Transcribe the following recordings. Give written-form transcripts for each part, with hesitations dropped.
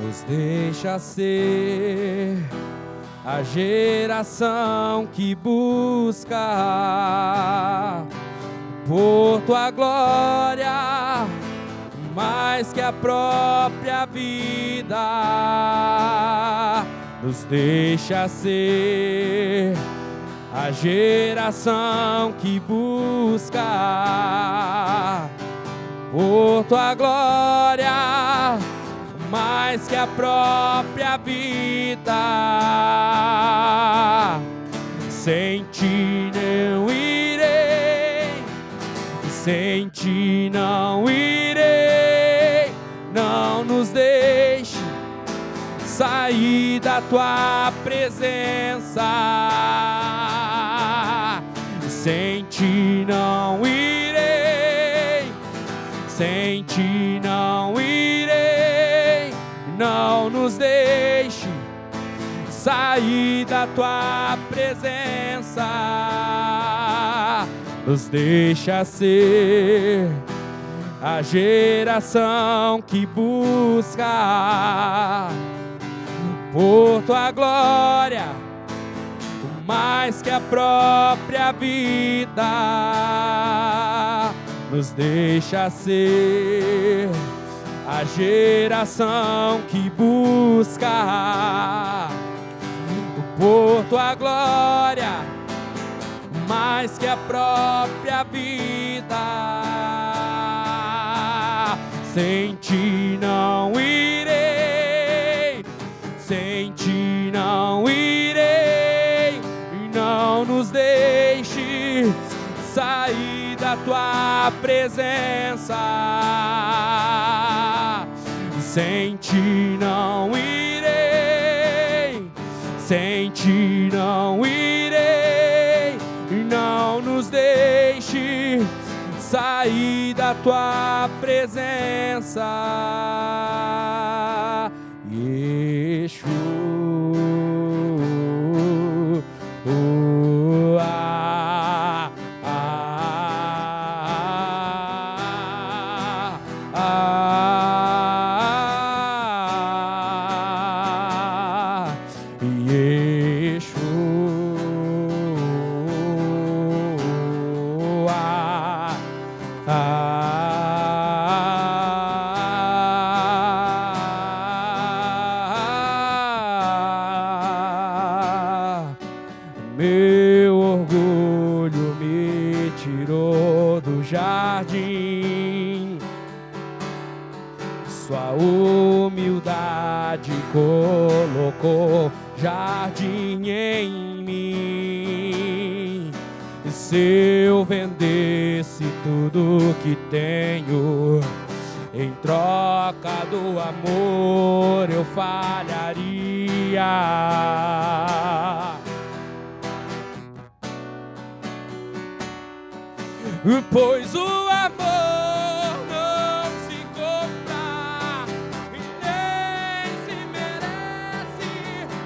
nos deixa ser a geração que busca por tua glória mais que a própria vida. Nos deixa ser a geração que busca por tua glória mais que a própria vida. Sem ti não irei, sem ti não irei. Não nos deixe sair da tua presença. Sem ti não irei, sem ti não irei. Não nos deixe sair da tua presença. Nos deixa ser a geração que busca por tua glória mais que a própria vida. Nos deixa ser a geração que busca por tua glória mais que a própria vida. Sem ti não irei, sem ti não irei. Não nos deixe sair da tua presença. Sem ti não irei, sem ti não irei. Não nos deixe sair da tua presença. Yeshua. Meu orgulho me tirou do jardim, sua humildade colocou jardim em mim. E se eu vendesse tudo que tenho em troca do amor, eu falharia. Pois o amor não se compra e nem se merece.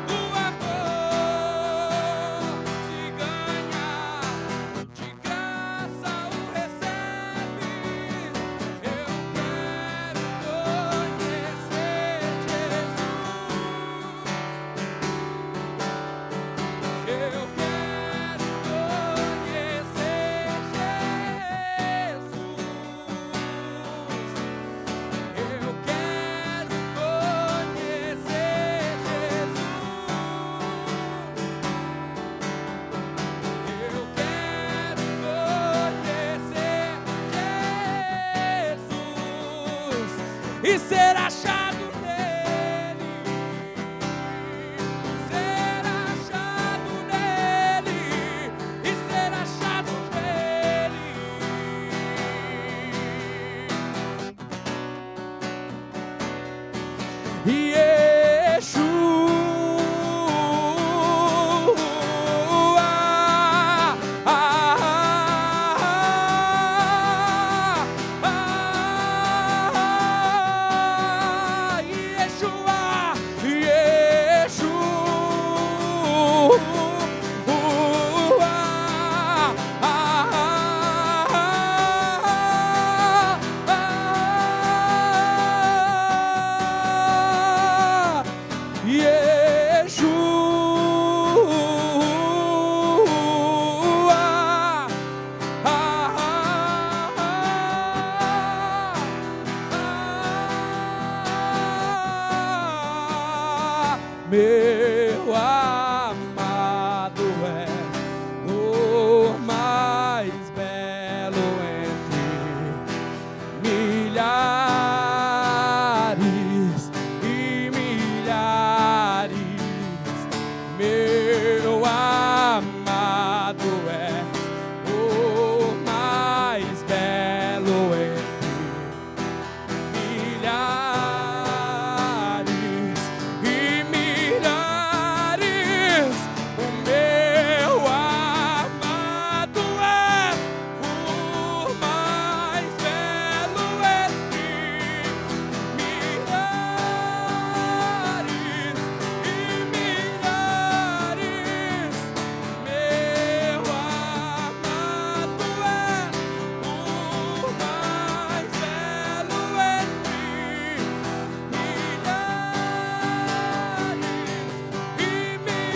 O amor se ganha, de graça o recebe. Eu quero conhecer Jesus. Eu quero conhecer Jesus. Eu quero conhecer Jesus. Eu quero conhecer Jesus e ser achado nele, ser achado nele e ser achado nele. meu amado é o mais belo entre milhares e milhares. Meu amado é o mais belo entre milhares e milhares. O meu amado é o mais belo entre milhares e milhares. Meu amado é o mais belo entre milhares e milhares.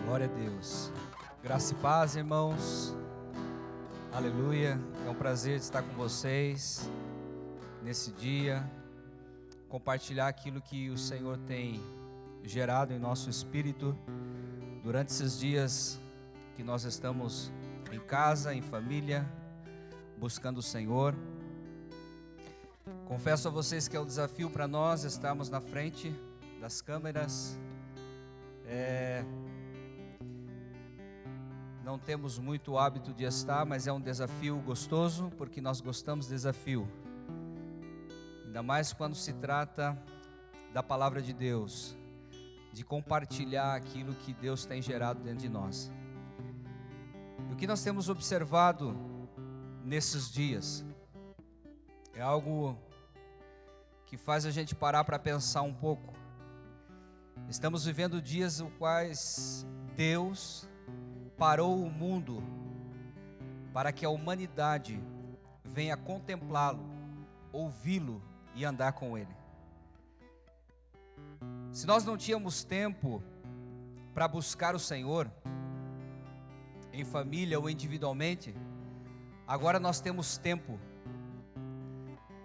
Glória a Deus. Graça e paz, irmãos. Aleluia. É um prazer estar com vocês nesse dia, compartilhar aquilo que o Senhor tem gerado em nosso espírito durante esses dias que nós estamos em casa, em família, buscando o Senhor. Confesso a vocês que é um desafio para nós estarmos na frente das câmeras. Não temos muito hábito de estar, mas é um desafio gostoso, porque nós gostamos de desafio. Ainda mais quando se trata da palavra de Deus, de compartilhar aquilo que Deus tem gerado dentro de nós. E o que nós temos observado nesses dias é algo que faz a gente parar para pensar um pouco. Estamos vivendo dias os quais Deus parou o mundo para que a humanidade venha contemplá-lo, ouvi-lo e andar com ele. Se nós não tínhamos tempo para buscar o Senhor, em família ou individualmente, agora nós temos tempo.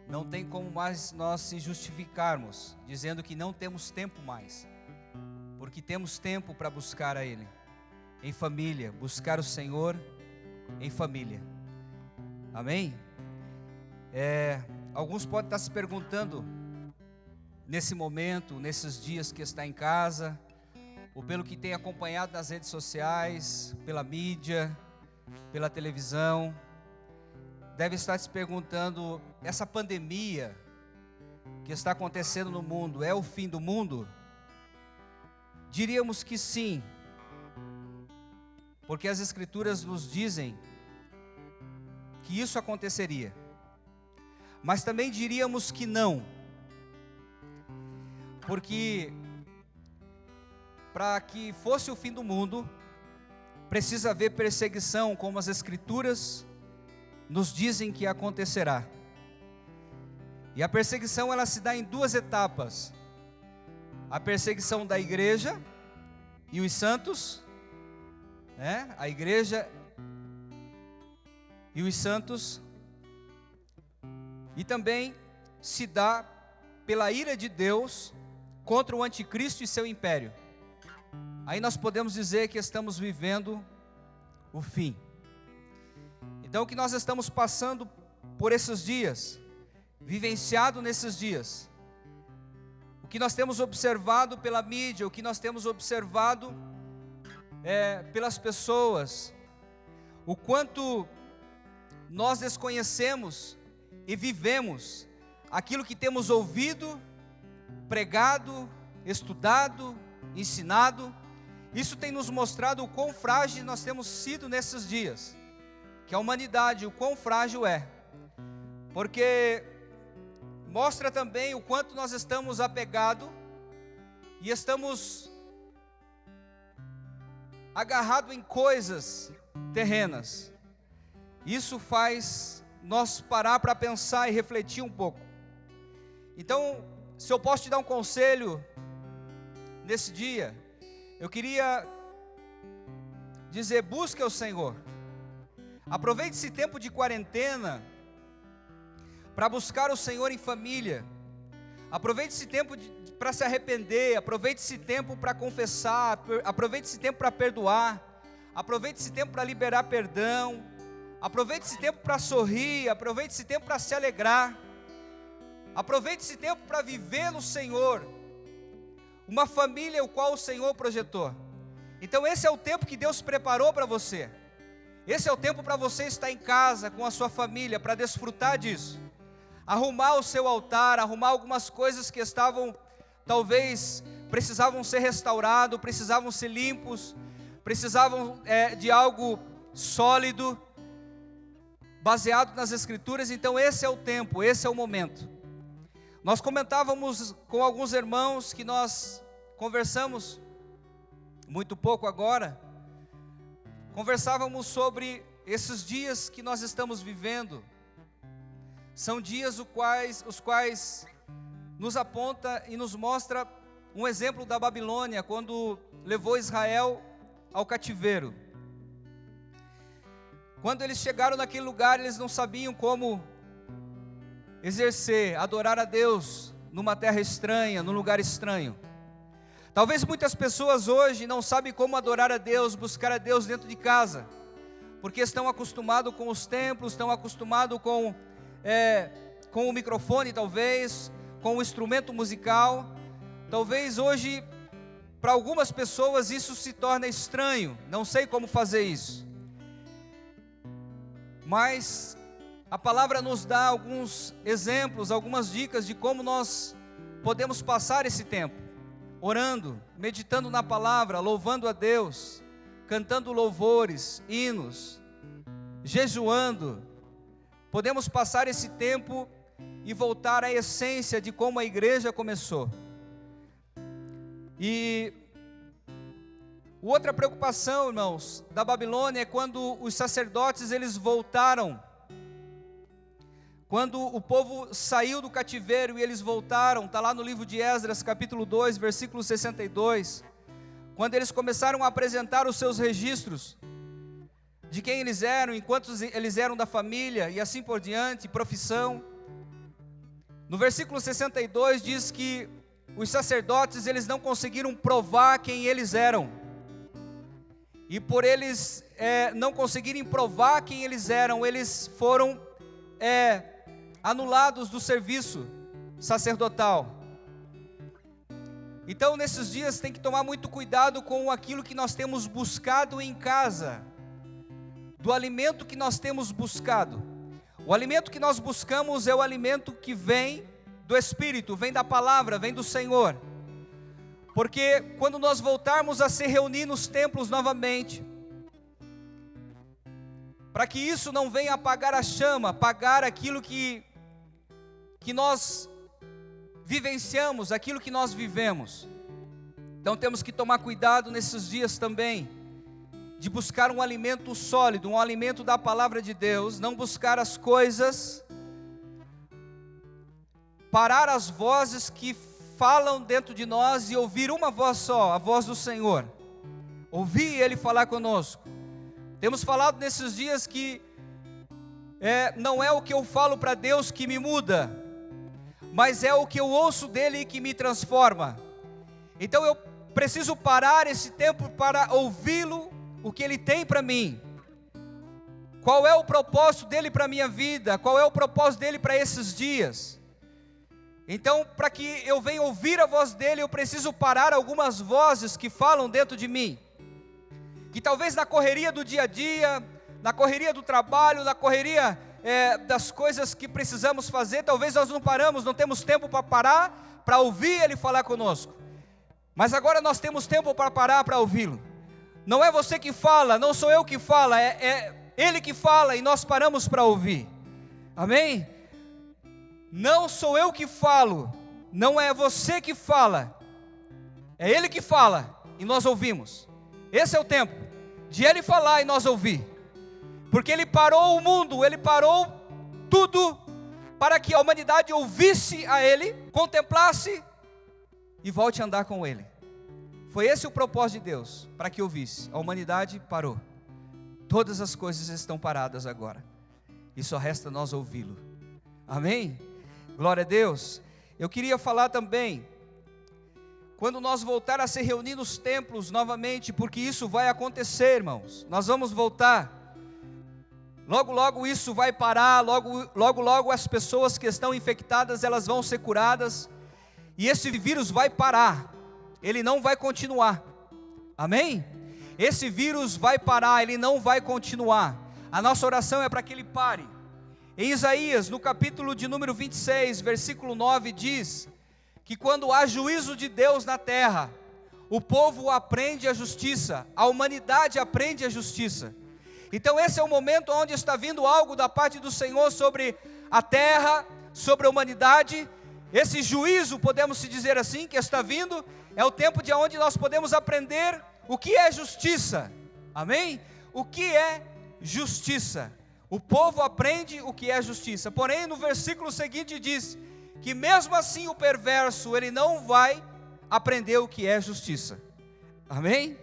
Não tem como mais nós se justificarmos, dizendo que não temos tempo mais, porque temos tempo para buscar a Ele. Em família, buscar o Senhor em família. Amém? Alguns podem estar se perguntando nesse momento, nesses dias que está em casa, ou pelo que tem acompanhado nas redes sociais, pela mídia, pela televisão, deve estar se perguntando: essa pandemia que está acontecendo no mundo é o fim do mundo? Diríamos que sim, porque as Escrituras nos dizem que isso aconteceria. Mas também diríamos que não, porque para que fosse o fim do mundo, precisa haver perseguição, como as Escrituras nos dizem que acontecerá. E a perseguição, ela se dá em duas etapas: a perseguição da igreja e os santos, a igreja e os santos, e também se dá pela ira de Deus contra o anticristo e seu império. Aí nós podemos dizer que estamos vivendo o fim. Então o que nós estamos passando por esses dias, vivenciado nesses dias, o que nós temos observado pela mídia, o que nós temos observado pelas pessoas, o quanto nós desconhecemos e vivemos aquilo que temos ouvido, pregado, estudado, ensinado Isso tem nos mostrado o quão frágil nós temos sido nesses dias, que a humanidade, o quão frágil é, porque mostra também o quanto nós estamos apegados e estamos agarrados em coisas terrenas. Isso faz nós parar para pensar e refletir um pouco. Então, se eu posso te dar um conselho nesse dia, eu queria dizer: busque o Senhor. Aproveite esse tempo de quarentena para buscar o Senhor em família. Aproveite esse tempo para se arrepender. Aproveite esse tempo para confessar. Aproveite esse tempo para perdoar. Aproveite esse tempo para liberar perdão. Aproveite esse tempo para sorrir. Aproveite esse tempo para se alegrar. Aproveite esse tempo para viver no Senhor. Uma família o qual o Senhor projetou. Então esse é o tempo que Deus preparou para você. Esse é o tempo para você estar em casa com a sua família, para desfrutar disso. Arrumar o seu altar, arrumar algumas coisas que talvez precisavam ser restaurados, precisavam ser limpos, precisavam de algo sólido, baseado nas Escrituras. Então esse é o tempo, esse é o momento. Nós comentávamos com alguns irmãos que nós conversamos muito pouco agora. Conversávamos sobre esses dias que nós estamos vivendo. São dias os quais nos aponta e nos mostra um exemplo da Babilônia, quando levou Israel ao cativeiro. Quando eles chegaram naquele lugar, eles não sabiam como exercer, adorar a Deus numa terra estranha, num lugar estranho. Talvez muitas pessoas hoje não sabem como adorar a Deus, buscar a Deus dentro de casa, porque estão acostumados com os templos, estão acostumados com o microfone, talvez, com o instrumento musical. Talvez hoje, para algumas pessoas, isso se torna estranho, não sei como fazer isso. Mas a palavra nos dá alguns exemplos, algumas dicas de como nós podemos passar esse tempo. Orando, meditando na palavra, louvando a Deus, cantando louvores, hinos, jejuando. Podemos passar esse tempo e voltar à essência de como a igreja começou. E outra preocupação, irmãos, da Babilônia é quando os sacerdotes eles voltaram. Quando o povo saiu do cativeiro e eles voltaram, está lá no livro de Esdras, capítulo 2, versículo 62, quando eles começaram a apresentar os seus registros, de quem eles eram, enquanto eles eram da família, e assim por diante, profissão. No versículo 62 diz que os sacerdotes, eles não conseguiram provar quem eles eram, e por eles não conseguirem provar quem eles eram, eles foram anulados do serviço sacerdotal. Então nesses dias tem que tomar muito cuidado com aquilo que nós temos buscado em casa, do alimento que nós temos buscado. O alimento que nós buscamos é o alimento que vem do Espírito, vem da palavra, vem do Senhor. Porque quando nós voltarmos a se reunir nos templos novamente, para que isso não venha apagar a chama, apagar aquilo que nós vivenciamos, aquilo que nós vivemos. Então temos que tomar cuidado nesses dias também, de buscar um alimento sólido, um alimento da palavra de Deus, não buscar as coisas, parar as vozes que falam dentro de nós e ouvir uma voz só, a voz do Senhor, ouvir Ele falar conosco. Temos falado nesses dias que não é o que eu falo para Deus que me muda, mas é o que eu ouço dEle que me transforma. Então eu preciso parar esse tempo para ouvi-lo, o que Ele tem para mim. Qual é o propósito dEle para a minha vida? Qual é o propósito dEle para esses dias? Então, para que eu venha ouvir a voz dEle, eu preciso parar algumas vozes que falam dentro de mim, que talvez na correria do dia a dia, na correria do trabalho, na correria das coisas que precisamos fazer, talvez nós não paramos, não temos tempo para parar, para ouvir Ele falar conosco. Mas agora nós temos tempo para parar para ouvi-lo. Não é você que fala, não sou eu que falo, é Ele que fala e nós paramos para ouvir. Amém? Não sou eu que falo, não é você que fala, é Ele que fala e nós ouvimos. Esse é o tempo de Ele falar e nós ouvir. Porque Ele parou o mundo, Ele parou tudo para que a humanidade ouvisse a Ele, contemplasse e volte a andar com Ele. Foi esse o propósito de Deus, para que ouvisse. A humanidade parou. Todas as coisas estão paradas agora. E só resta nós ouvi-lo. Amém? Glória a Deus. Eu queria falar também, quando nós voltar a se reunir nos templos novamente, porque isso vai acontecer, irmãos. Nós vamos voltar. Logo, logo isso vai parar. Logo as pessoas que estão infectadas, elas vão ser curadas. E esse vírus vai parar. Ele não vai continuar. Amém? Esse vírus vai parar, ele não vai continuar. A nossa oração é para que ele pare. Em Isaías, no capítulo de número 26, versículo 9, diz que quando há juízo de Deus na terra, o povo aprende a justiça, a humanidade aprende a justiça. Então esse é o momento onde está vindo algo da parte do Senhor sobre a terra, sobre a humanidade. Esse juízo, podemos se dizer assim, que está vindo, é o tempo de onde nós podemos aprender o que é justiça. Amém? O que é justiça? O povo aprende o que é justiça. Porém, no versículo seguinte diz que mesmo assim o perverso, ele não vai aprender o que é justiça. Amém?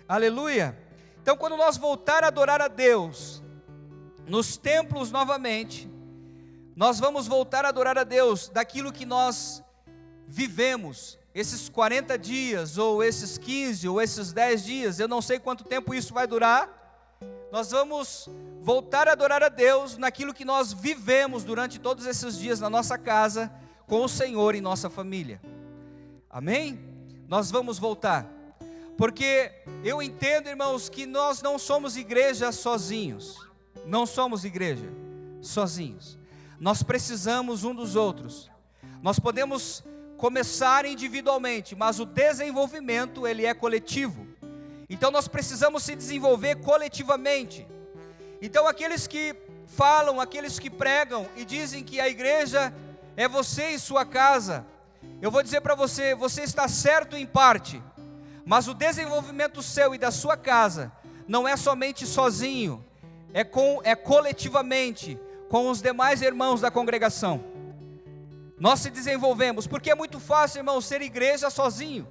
Aleluia. Então, quando nós voltar a adorar a Deus nos templos novamente, nós vamos voltar a adorar a Deus daquilo que nós vivemos, esses 40 dias, ou esses 15, ou esses 10 dias, eu não sei quanto tempo isso vai durar. Nós vamos voltar a adorar a Deus naquilo que nós vivemos durante todos esses dias na nossa casa, com o Senhor e nossa família. Amém? Nós vamos voltar, porque eu entendo, irmãos, que nós não somos igreja sozinhos. Não somos igreja sozinhos. Nós precisamos um dos outros. Nós podemos começar individualmente, mas o desenvolvimento, ele é coletivo. Então nós precisamos se desenvolver coletivamente. Então aqueles que falam, aqueles que pregam e dizem que a igreja é você e sua casa, eu vou dizer para você, você está certo em parte, mas o desenvolvimento seu e da sua casa não é somente sozinho, é coletivamente, com os demais irmãos da congregação. Nós se desenvolvemos, porque é muito fácil, irmão, ser igreja sozinho.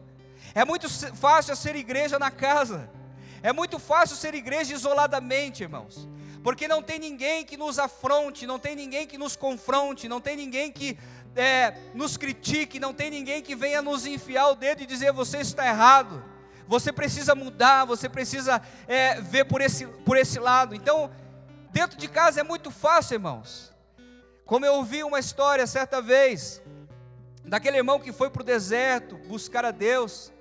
É muito fácil ser igreja na casa. É muito fácil ser igreja isoladamente, irmãos. Porque não tem ninguém que nos afronte, não tem ninguém que nos confronte, não tem ninguém que nos critique, não tem ninguém que venha nos enfiar o dedo e dizer: você está errado, você precisa mudar, você precisa ver por esse lado. Então, dentro de casa é muito fácil, irmãos. Como eu ouvi uma história certa vez, daquele irmão que foi para o deserto buscar a Deus,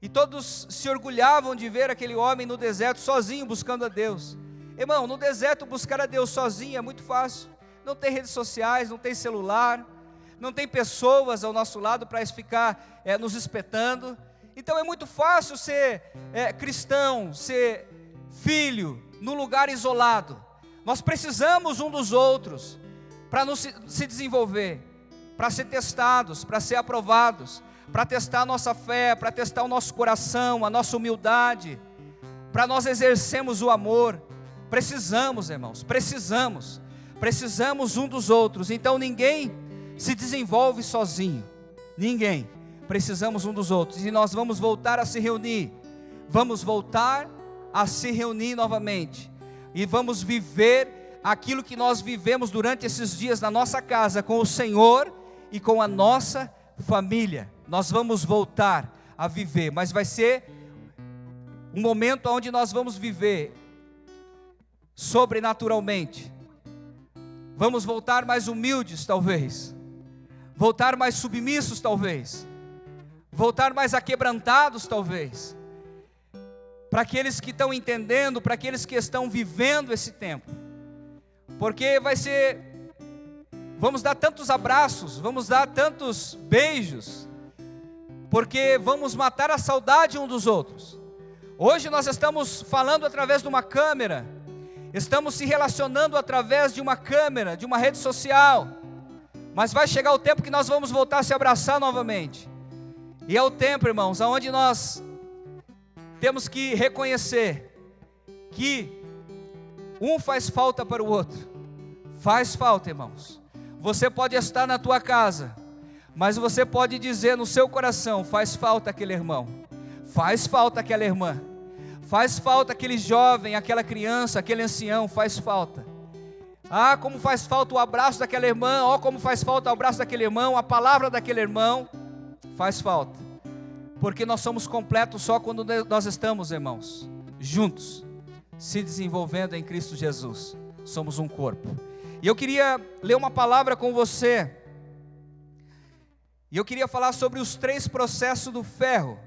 e todos se orgulhavam de ver aquele homem no deserto sozinho buscando a Deus. Irmão, no deserto buscar a Deus sozinho é muito fácil. Não tem redes sociais, não tem celular, não tem pessoas ao nosso lado para ficar nos espetando. Então é muito fácil ser cristão, ser filho, num lugar isolado. Nós precisamos um dos outros para se desenvolver, para ser testados, para ser aprovados, para testar a nossa fé, para testar o nosso coração, a nossa humildade, para nós exercermos o amor. Precisamos, irmãos, precisamos um dos outros. Então ninguém se desenvolve sozinho, ninguém. Precisamos um dos outros, e nós vamos voltar a se reunir, novamente, e vamos viver aquilo que nós vivemos durante esses dias na nossa casa, com o Senhor e com a nossa família. Nós vamos voltar a viver, mas vai ser um momento onde nós vamos viver sobrenaturalmente. Vamos voltar mais humildes, talvez, voltar mais submissos, talvez, voltar mais aquebrantados, talvez, para aqueles que estão entendendo, para aqueles que estão vivendo esse tempo. Porque vamos dar tantos abraços, vamos dar tantos beijos, porque vamos matar a saudade um dos outros. Hoje nós estamos falando através de uma câmera, estamos se relacionando através de uma câmera, de uma rede social, mas vai chegar o tempo que nós vamos voltar a se abraçar novamente. E é o tempo, irmãos, onde nós temos que reconhecer que um faz falta para o outro. Faz falta, irmãos. Você pode estar na tua casa, mas você pode dizer no seu coração: faz falta aquele irmão, faz falta aquela irmã, faz falta aquele jovem, aquela criança, aquele ancião, faz falta. Ah, como faz falta o abraço daquela irmã, ó, como faz falta o abraço daquele irmão, a palavra daquele irmão, faz falta. Porque nós somos completos só quando nós estamos, irmãos, juntos, se desenvolvendo em Cristo Jesus. Somos um corpo. E eu queria ler uma palavra com você. E eu queria falar sobre os 3 processos do ferro.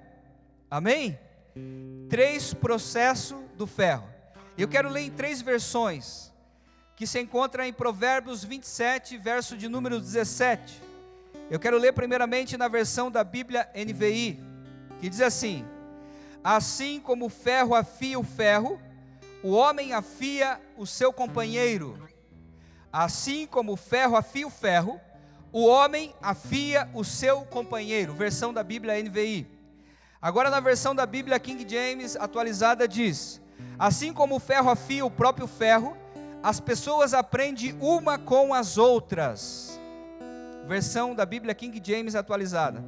Amém? 3 processos do ferro. Eu quero ler em 3 versões, que se encontra em Provérbios 27, verso de número 17. Eu quero ler primeiramente na versão da Bíblia NVI, que diz assim: assim como o ferro afia o ferro, o homem afia o seu companheiro. Assim como o ferro afia o ferro, o homem afia o seu companheiro. Versão da Bíblia NVI. Agora na versão da Bíblia King James atualizada diz: assim como o ferro afia o próprio ferro, as pessoas aprendem uma com as outras. Versão da Bíblia King James atualizada.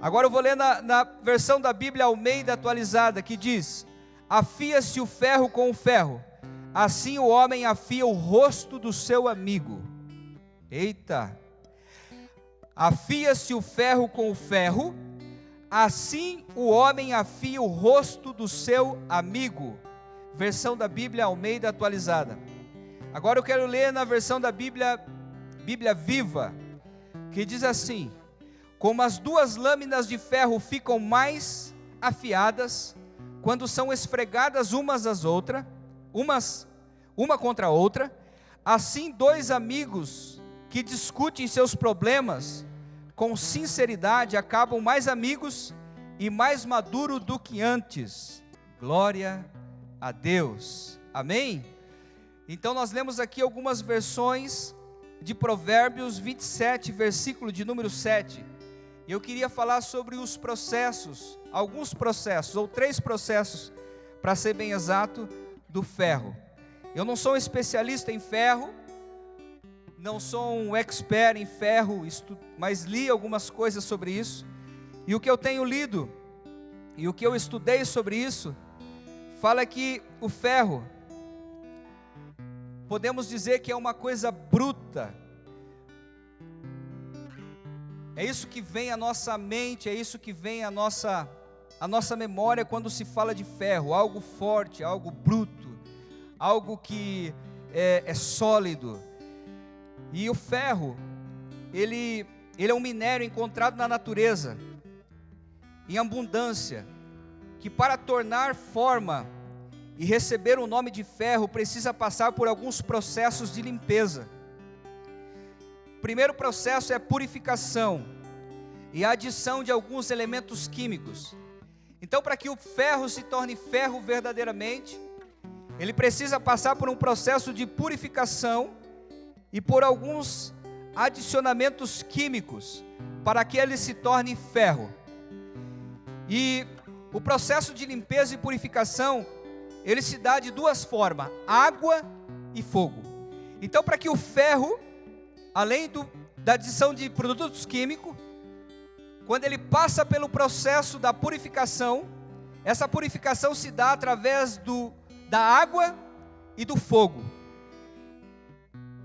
Agora eu vou ler na versão da Bíblia Almeida atualizada, que diz: afia-se o ferro com o ferro, assim o homem afia o rosto do seu amigo. Eita! Afia-se o ferro com o ferro, assim o homem afia o rosto do seu amigo. Versão da Bíblia Almeida atualizada. Agora eu quero ler na versão da Bíblia Viva, que diz assim: como as 2 lâminas de ferro ficam mais afiadas quando são esfregadas uma contra a outra, assim 2 amigos que discutem seus problemas com sinceridade acabam mais amigos e mais maduros do que antes. Glória a Deus. Amém? Então nós lemos aqui algumas versões de Provérbios 27, versículo de número 7. Eu queria falar sobre os processos, alguns processos, ou 3 processos, para ser bem exato, do ferro. Eu não sou um especialista em ferro, não sou um expert em ferro, mas li algumas coisas sobre isso. E o que eu tenho lido, e o que eu estudei sobre isso, fala que o ferro, podemos dizer que é uma coisa bruta. É isso que vem à nossa mente, é isso que vem à nossa memória quando se fala de ferro, algo forte, algo bruto, algo que é sólido. E o ferro, ele é um minério encontrado na natureza, em abundância, que para tornar forma e receber o nome de ferro, precisa passar por alguns processos de limpeza. O primeiro processo é a purificação e a adição de alguns elementos químicos. Então, para que o ferro se torne ferro verdadeiramente, ele precisa passar por um processo de purificação e por alguns adicionamentos químicos, para que ele se torne ferro. E o processo de limpeza e purificação, ele se dá de 2 formas: água e fogo. Então, para que o ferro, além da adição de produtos químicos, quando ele passa pelo processo da purificação, essa purificação se dá através da água e do fogo.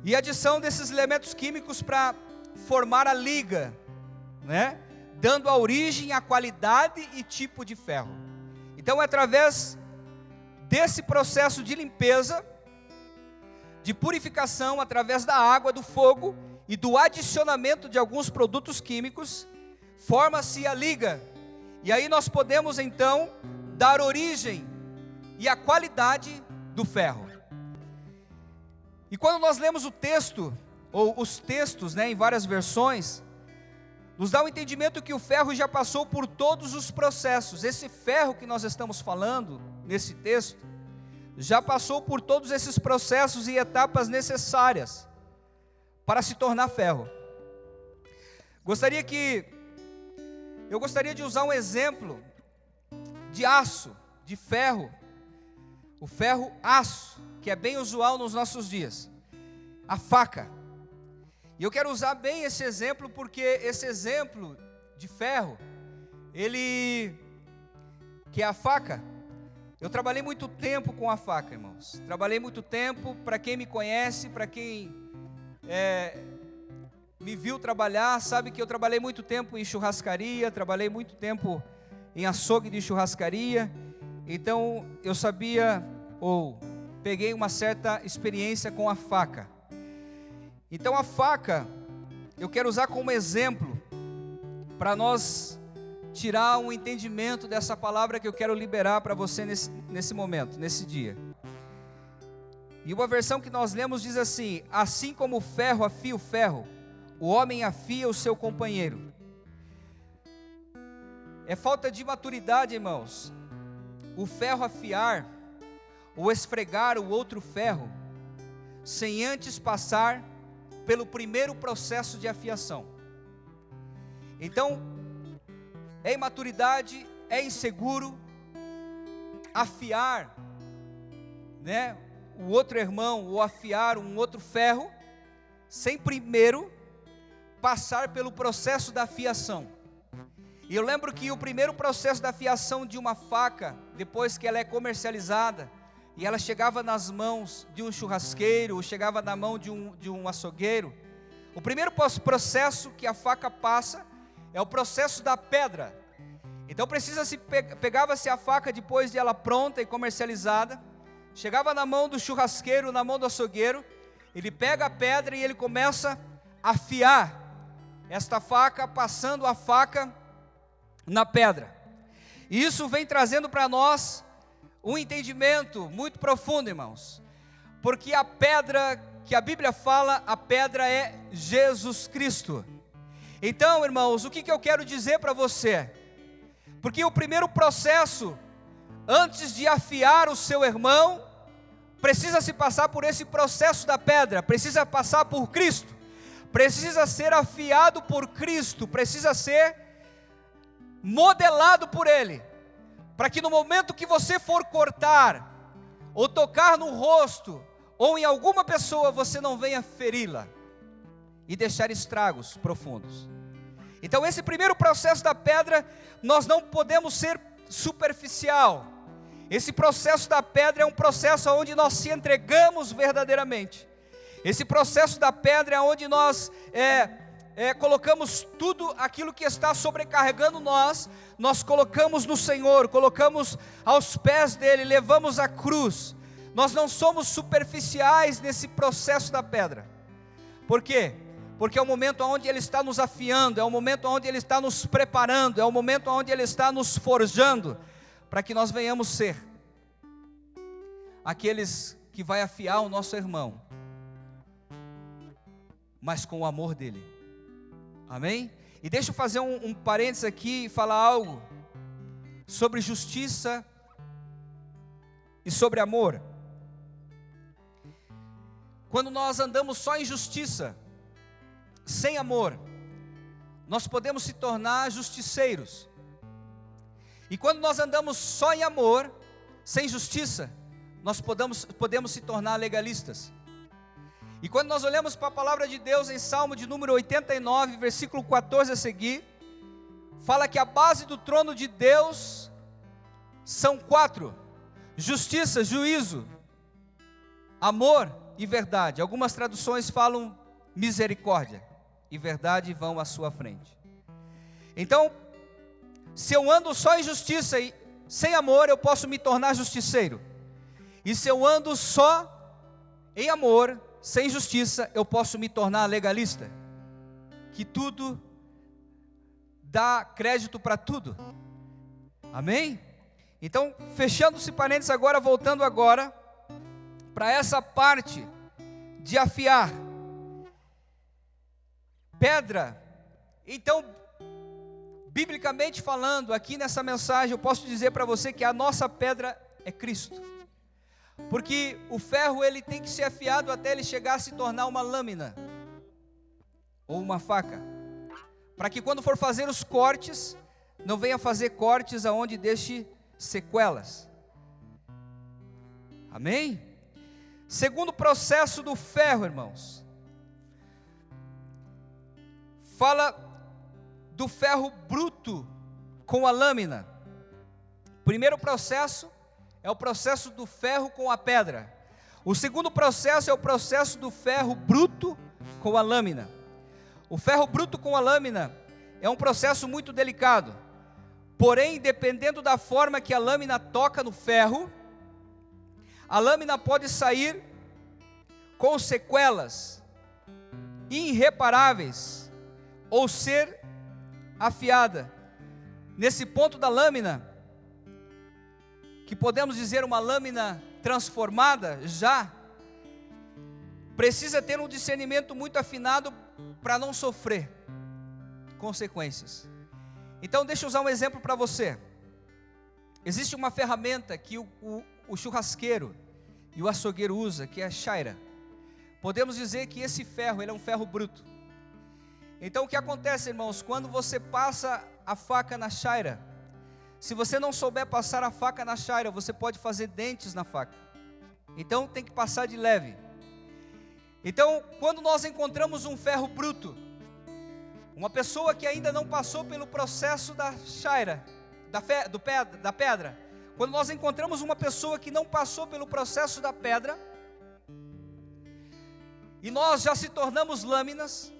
E a adição desses elementos químicos para formar a liga, né? Dando a origem à qualidade e tipo de ferro. Então é através desse processo de limpeza, de purificação, através da água, do fogo e do adicionamento de alguns produtos químicos, forma-se a liga. E aí nós podemos então dar origem e a qualidade do ferro. E quando nós lemos o texto, ou os textos, né, em várias versões, nos dá o entendimento que o ferro já passou por todos os processos. Esse ferro que nós estamos falando nesse texto, já passou por todos esses processos e etapas necessárias para se tornar ferro. Eu gostaria de usar um exemplo de aço, de ferro, o ferro aço, que é bem usual nos nossos dias, a faca. E eu quero usar bem esse exemplo, porque esse exemplo de ferro, que é a faca, eu trabalhei muito tempo com a faca, irmãos. Trabalhei muito tempo, para quem me conhece, para quem me viu trabalhar, sabe que eu trabalhei muito tempo em churrascaria, trabalhei muito tempo em açougue de churrascaria. Então eu sabia, ou peguei uma certa experiência com a faca. Então a faca, eu quero usar como exemplo, para nós tirar um entendimento dessa palavra que eu quero liberar para você nesse momento, nesse dia. E uma versão que nós lemos diz assim: assim como o ferro afia o ferro, o homem afia o seu companheiro. É falta de maturidade, irmãos, o ferro afiar, ou esfregar o outro ferro, sem antes passar pelo primeiro processo de afiação. Então, é imaturidade, é inseguro afiar, o outro irmão, ou afiar um outro ferro, sem primeiro passar pelo processo da afiação. E eu lembro que o primeiro processo da afiação de uma faca, depois que ela é comercializada, e ela chegava nas mãos de um churrasqueiro, ou chegava na mão de um açougueiro, o primeiro processo que a faca passa é o processo da pedra. Então pegava-se a faca depois de ela pronta e comercializada, chegava na mão do churrasqueiro, na mão do açougueiro, ele pega a pedra e ele começa a afiar esta faca, passando a faca na pedra. E isso vem trazendo para nós um entendimento muito profundo, irmãos, porque a pedra que a Bíblia fala, a pedra é Jesus Cristo. Então, irmãos, o que eu quero dizer para você? Porque o primeiro processo, antes de afiar o seu irmão, precisa se passar por esse processo da pedra, precisa passar por Cristo, precisa ser afiado por Cristo, precisa ser modelado por Ele, para que no momento que você for cortar, ou tocar no rosto, ou em alguma pessoa, você não venha feri-la, e deixar estragos profundos. Então esse primeiro processo da pedra, nós não podemos ser superficial. Esse processo da pedra é um processo onde nós se entregamos verdadeiramente. Esse processo da pedra é onde nós colocamos tudo aquilo que está sobrecarregando nós colocamos no Senhor, colocamos aos pés dele, levamos a cruz. Nós não somos superficiais nesse processo da pedra. Por quê? Porque é o momento onde Ele está nos afiando, é o momento onde Ele está nos preparando, é o momento onde Ele está nos forjando, para que nós venhamos ser aqueles que vai afiar o nosso irmão, mas com o amor dEle. Amém? E deixa eu fazer um parênteses aqui e falar algo sobre justiça e sobre amor. Quando nós andamos só em justiça, sem amor, nós podemos se tornar justiceiros. E quando nós andamos só em amor, sem justiça, nós podemos se tornar legalistas. E quando nós olhamos para a palavra de Deus em Salmo de número 89, versículo 14 a seguir, fala que a base do trono de Deus são 4: justiça, juízo, amor e verdade. Algumas traduções falam misericórdia e verdade vão à sua frente. Então, se eu ando só em justiça e sem amor, eu posso me tornar justiceiro. E se eu ando só em amor, sem justiça, eu posso me tornar legalista, que tudo dá crédito para tudo. Amém? Então, fechando-se parênteses agora, voltando agora para essa parte de afiar pedra. Então, biblicamente falando, aqui nessa mensagem, eu posso dizer para você que a nossa pedra é Cristo. Porque o ferro, ele tem que ser afiado até ele chegar a se tornar uma lâmina ou uma faca, para que quando for fazer os cortes, não venha fazer cortes aonde deixe sequelas. Amém? Segundo processo do ferro, irmãos, fala do ferro bruto com a lâmina. Primeiro processo é o processo do ferro com a pedra. O segundo processo é o processo do ferro bruto com a lâmina. O ferro bruto com a lâmina é um processo muito delicado. Porém, dependendo da forma que a lâmina toca no ferro, a lâmina pode sair com sequelas irreparáveis ou ser afiada. Nesse ponto da lâmina, que podemos dizer uma lâmina transformada, já precisa ter um discernimento muito afinado para não sofrer consequências. Então deixa eu usar um exemplo para você. Existe uma ferramenta que o churrasqueiro e o açougueiro usa, que é a chaira. Podemos dizer que esse ferro, ele é um ferro bruto. Então o que acontece, irmãos, quando você passa a faca na chaira, se você não souber passar a faca na chaira, você pode fazer dentes na faca. Então tem que passar de leve. Então, quando nós encontramos um ferro bruto, uma pessoa que ainda não passou pelo processo da chaira, da pedra, quando nós encontramos uma pessoa que não passou pelo processo da pedra, e nós já se tornamos lâminas,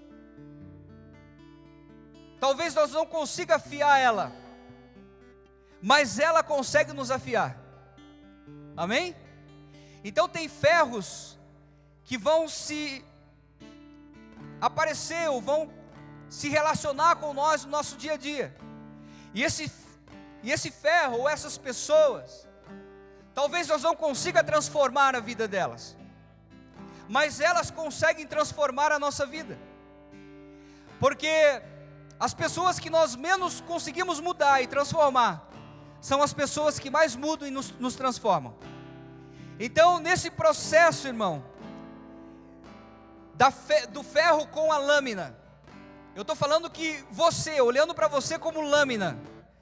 talvez nós não consiga afiar ela, mas ela consegue nos afiar. Amém? Então tem ferros que vão se aparecer ou vão se relacionar com nós no nosso dia a dia. E esse ferro ou essas pessoas, talvez nós não consiga transformar a vida delas, mas elas conseguem transformar a nossa vida. Porque as pessoas que nós menos conseguimos mudar e transformar são as pessoas que mais mudam e nos transformam. Então, nesse processo, irmão, do ferro com a lâmina, eu estou falando que você, olhando para você como lâmina,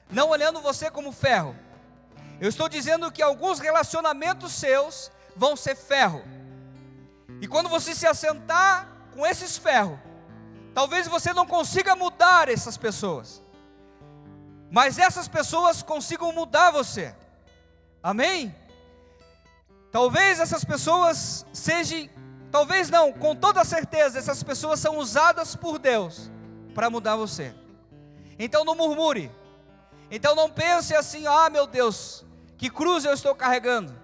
não olhando você como ferro, eu estou dizendo que alguns relacionamentos seus vão ser ferro, e quando você se assentar com esses ferros, talvez você não consiga mudar essas pessoas, mas essas pessoas consigam mudar você. Amém? Talvez essas pessoas sejam, talvez não, com toda certeza, essas pessoas são usadas por Deus para mudar você. Então não murmure. Então não pense assim: ah, meu Deus, que cruz eu estou carregando.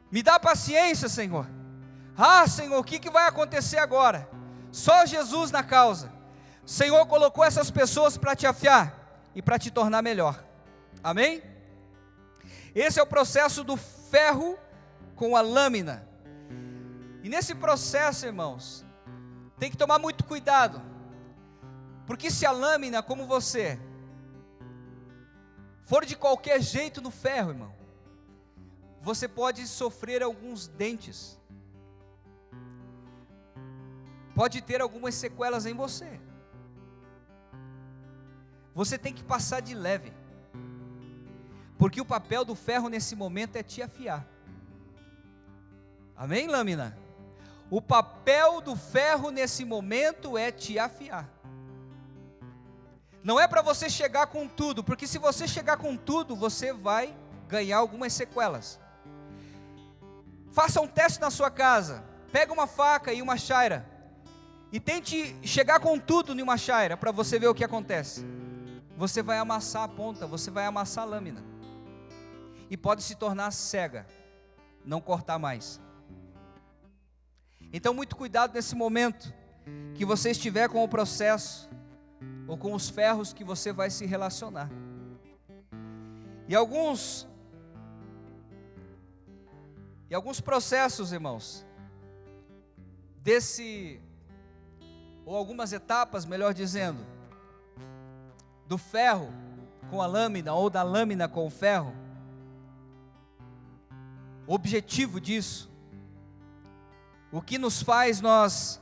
Me dá paciência, Senhor. Ah, Senhor, o que vai acontecer agora? Só Jesus na causa. O Senhor colocou essas pessoas para te afiar e para te tornar melhor. Amém? Esse é o processo do ferro com a lâmina. E nesse processo, irmãos, tem que tomar muito cuidado, porque se a lâmina, como você, for de qualquer jeito no ferro, irmão, você pode sofrer alguns dentes, pode ter algumas sequelas em você. Você tem que passar de leve, porque o papel do ferro nesse momento é te afiar. Amém, lâmina? O papel do ferro nesse momento é te afiar. Não é para você chegar com tudo, porque se você chegar com tudo, você vai ganhar algumas sequelas. Faça um teste na sua casa, pega uma faca e uma chaira, e tente chegar com tudo em uma chaira, para você ver o que acontece. Você vai amassar a ponta, você vai amassar a lâmina, e pode se tornar cega, não cortar mais. Então muito cuidado nesse momento, que você estiver com o processo, ou com os ferros que você vai se relacionar. E alguns processos, irmãos, ou algumas etapas, melhor dizendo, do ferro com a lâmina ou da lâmina com o ferro, o objetivo disso, o que nos faz nós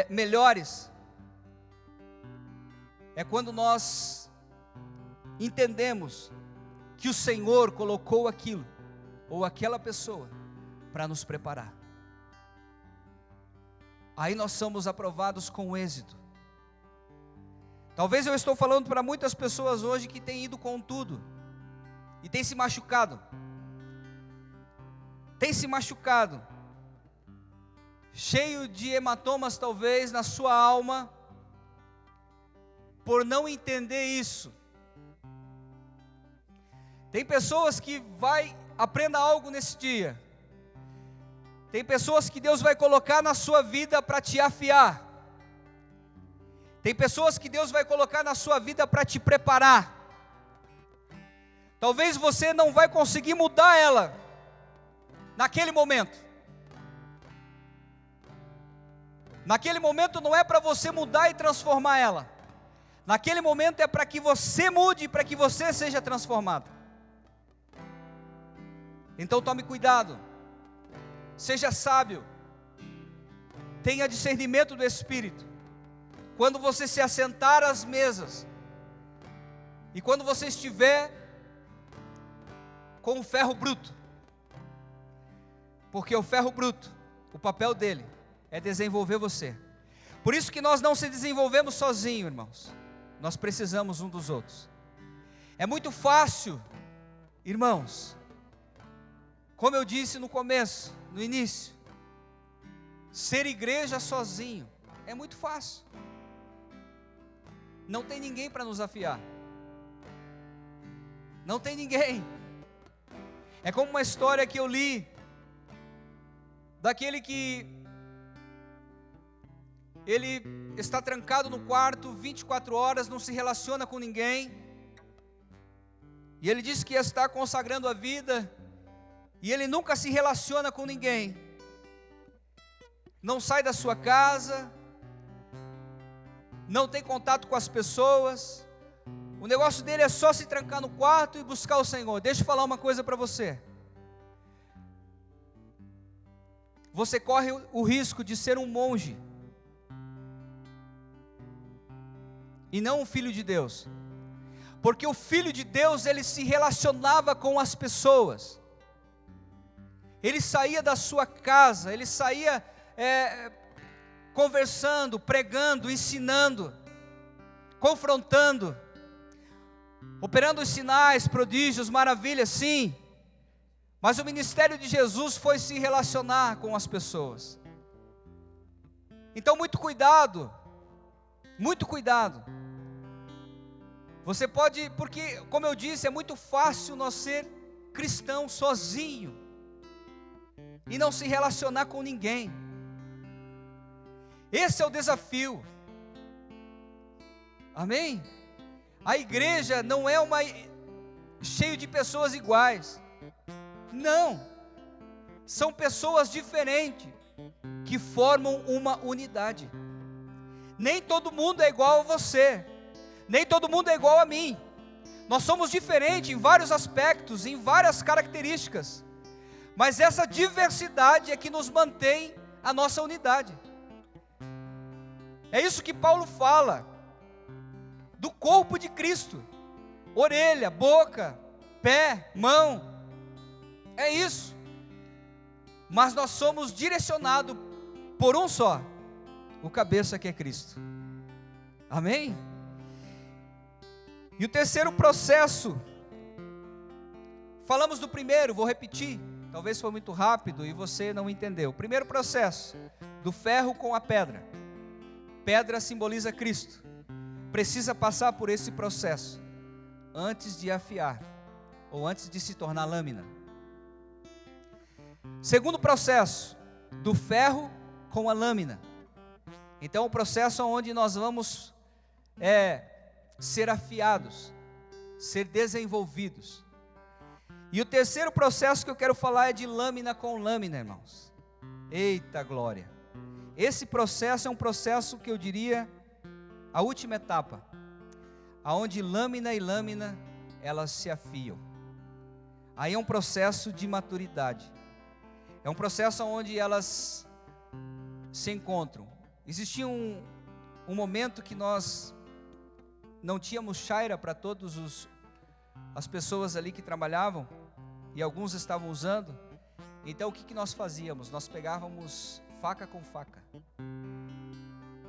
melhores, é quando nós entendemos que o Senhor colocou aquilo, ou aquela pessoa, para nos preparar. Aí nós somos aprovados com êxito. Talvez eu estou falando para muitas pessoas hoje que têm ido com tudo, e têm se machucado, cheio de hematomas talvez na sua alma, por não entender isso. Tem pessoas que aprenda algo nesse dia. Tem pessoas que Deus vai colocar na sua vida para te afiar. Tem pessoas que Deus vai colocar na sua vida para te preparar. Talvez você não vai conseguir mudar ela naquele momento. Naquele momento não é para você mudar e transformar ela. Naquele momento é para que você mude, para que você seja transformado. Então tome cuidado, seja sábio, tenha discernimento do Espírito. Quando você se assentar às mesas, e quando você estiver com o ferro bruto, porque o ferro bruto, o papel dele é desenvolver você. Por isso que nós não se desenvolvemos sozinhos, irmãos. Nós precisamos um dos outros. É muito fácil, irmãos, como eu disse no começo, no início, ser igreja sozinho é muito fácil. Não tem ninguém para nos afiar. Não tem ninguém. É como uma história que eu li, daquele que ele está trancado no quarto 24 horas, não se relaciona com ninguém, e ele disse que está consagrando a vida, e ele nunca se relaciona com ninguém, não sai da sua casa, não tem contato com as pessoas, o negócio dele é só se trancar no quarto e buscar o Senhor. Deixa eu falar uma coisa para você. Você corre o risco de ser um monge e não um filho de Deus, porque o filho de Deus, ele se relacionava com as pessoas, ele saía da sua casa, ele saía conversando, pregando, ensinando, confrontando, operando os sinais, prodígios, maravilhas, sim, mas o ministério de Jesus foi se relacionar com as pessoas. Então muito cuidado, muito cuidado. Você pode, porque como eu disse, é muito fácil nós ser cristão sozinho e não se relacionar com ninguém. Esse é o desafio. Amém? A igreja não é cheio de pessoas iguais. Não. São pessoas diferentes que formam uma unidade. Nem todo mundo é igual a você. Nem todo mundo é igual a mim. Nós somos diferentes em vários aspectos, em várias características. Mas essa diversidade é que nos mantém a nossa unidade. É isso que Paulo fala do corpo de Cristo: orelha, boca, pé, mão. É isso. Mas nós somos direcionados por um só, o cabeça que é Cristo. Amém? E o terceiro processo, falamos do primeiro, vou repetir, talvez foi muito rápido e você não entendeu. O primeiro processo, do ferro com a pedra. Pedra simboliza Cristo. Precisa passar por esse processo antes de afiar, ou antes de se tornar lâmina. Segundo processo, do ferro com a lâmina. Então o processo onde nós vamos ser afiados, ser desenvolvidos. E o terceiro processo que eu quero falar é de lâmina com lâmina, irmãos. Eita glória! Esse processo é um processo que eu diria a última etapa. aonde lâmina e lâmina elas se afiam. Aí é um processo de maturidade. É um processo onde elas se encontram. Existia um momento que nós não tínhamos chaira para todas as pessoas ali que trabalhavam, e alguns estavam usando. Então o que nós fazíamos? Nós pegávamos faca com faca,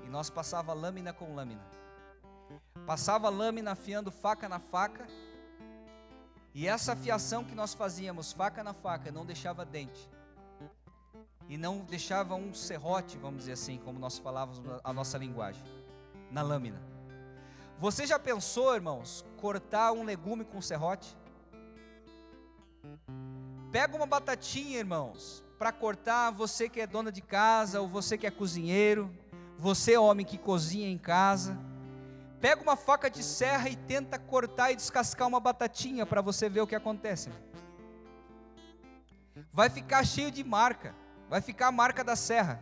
e nós passava lâmina com lâmina. Passava lâmina afiando faca na faca, e essa afiação que nós fazíamos, faca na faca, não deixava dente, e não deixava um serrote, vamos dizer assim, como nós falávamos a nossa linguagem, na lâmina. Você já pensou, irmãos, cortar um legume com serrote? Pega uma batatinha, irmãos, para cortar, você que é dona de casa, ou você que é cozinheiro, você homem que cozinha em casa, pega uma faca de serra e tenta cortar e descascar uma batatinha para você ver o que acontece. Vai ficar cheio de marca, vai ficar a marca da serra.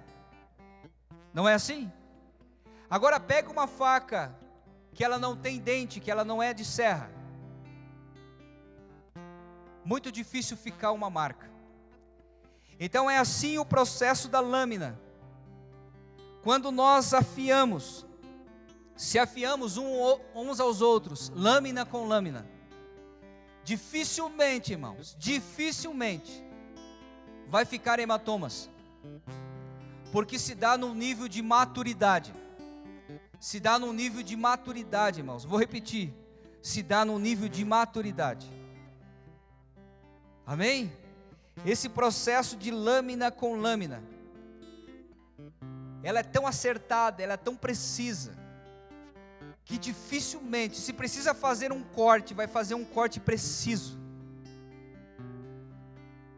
Não é assim? Agora pega uma faca que ela não tem dente, que ela não é de serra. Muito difícil ficar uma marca. Então é assim o processo da lâmina. Quando nós afiamos, se afiamos uns aos outros, lâmina com lâmina, dificilmente, irmãos, dificilmente vai ficar hematomas, porque se dá num nível de maturidade. Se dá num nível de maturidade, irmãos. Vou repetir, se dá num nível de maturidade. Amém? Esse processo de lâmina com lâmina, ela é tão acertada, ela é tão precisa, que dificilmente, se precisa fazer um corte, vai fazer um corte preciso,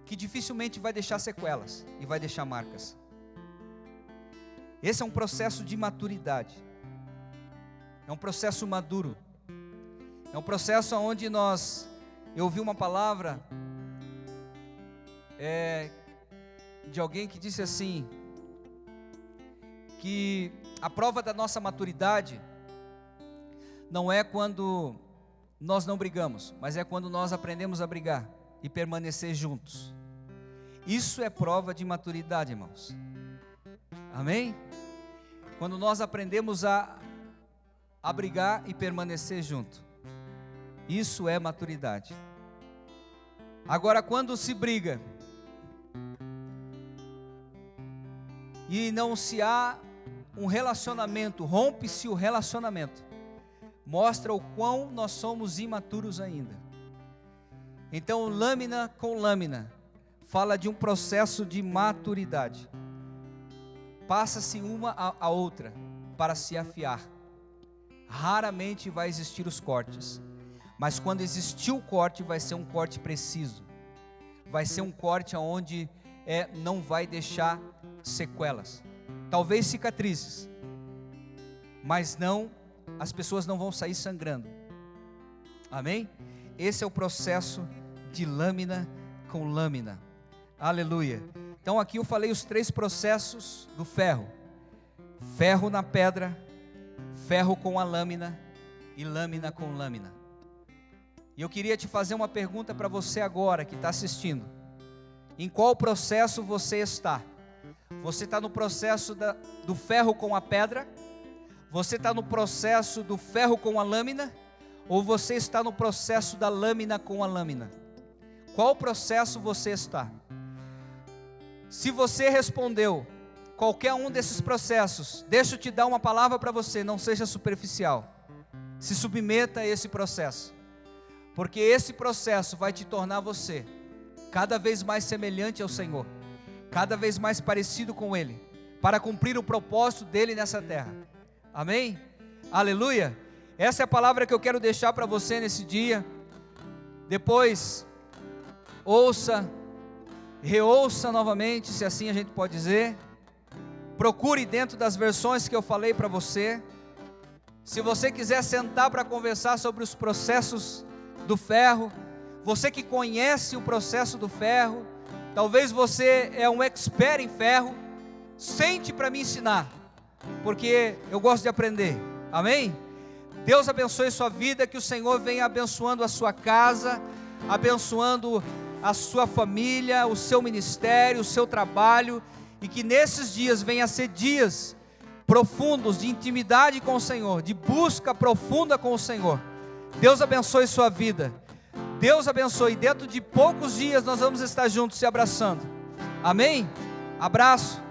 que dificilmente vai deixar sequelas e vai deixar marcas. Esse é um processo de maturidade, é um processo maduro, é um processo onde eu ouvi uma palavra de alguém que disse assim, que a prova da nossa maturidade não é quando nós não brigamos, mas é quando nós aprendemos a brigar e permanecer juntos. Isso é prova de maturidade, irmãos. Amém? Quando nós aprendemos a brigar e permanecer junto, isso é maturidade. Agora, quando se briga e não se há um relacionamento, rompe-se o relacionamento, mostra o quão nós somos imaturos ainda. Então, lâmina com lâmina fala de um processo de maturidade. Passa-se uma a outra para se afiar. Raramente vai existir os cortes, mas quando existir o corte, vai ser um corte preciso. Vai ser um corte onde não vai deixar sequelas, talvez cicatrizes, mas não, as pessoas não vão sair sangrando. Amém? Esse é o processo de lâmina com lâmina. Aleluia. Então aqui eu falei os 3 processos do ferro: ferro na pedra, ferro com a lâmina e lâmina com lâmina. E eu queria te fazer uma pergunta para você agora que está assistindo. Em qual processo você está? Você está no processo do ferro com a pedra? Você está no processo do ferro com a lâmina? Ou você está no processo da lâmina com a lâmina? Qual processo você está? Se você respondeu qualquer um desses processos, deixa eu te dar uma palavra para você: não seja superficial. Se submeta a esse processo, porque esse processo vai te tornar você cada vez mais semelhante ao Senhor, cada vez mais parecido com Ele, para cumprir o propósito dEle nessa terra. Amém? Aleluia! Essa é a palavra que eu quero deixar para você nesse dia. Depois, ouça, reouça novamente, se assim a gente pode dizer. Procure dentro das versões que eu falei para você. Se você quiser sentar para conversar sobre os processos do ferro, você que conhece o processo do ferro, talvez você é um expert em ferro, sente para me ensinar, porque eu gosto de aprender. Amém? Deus abençoe sua vida, que o Senhor venha abençoando a sua casa, abençoando a sua família, o seu ministério, o seu trabalho, e que nesses dias venha a ser dias profundos de intimidade com o Senhor, de busca profunda com o Senhor. Deus abençoe sua vida. Deus abençoe. Dentro de poucos dias nós vamos estar juntos se abraçando. Amém? Abraço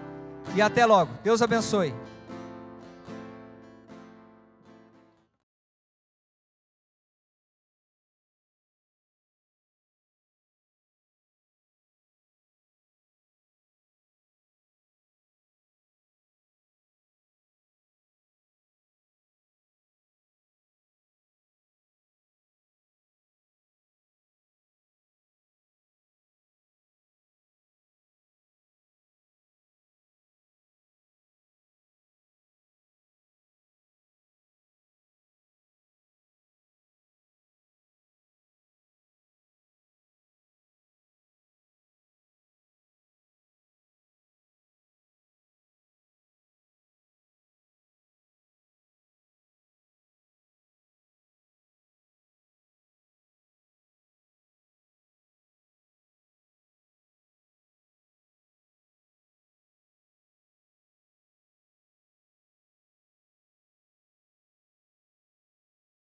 e até logo. Deus abençoe.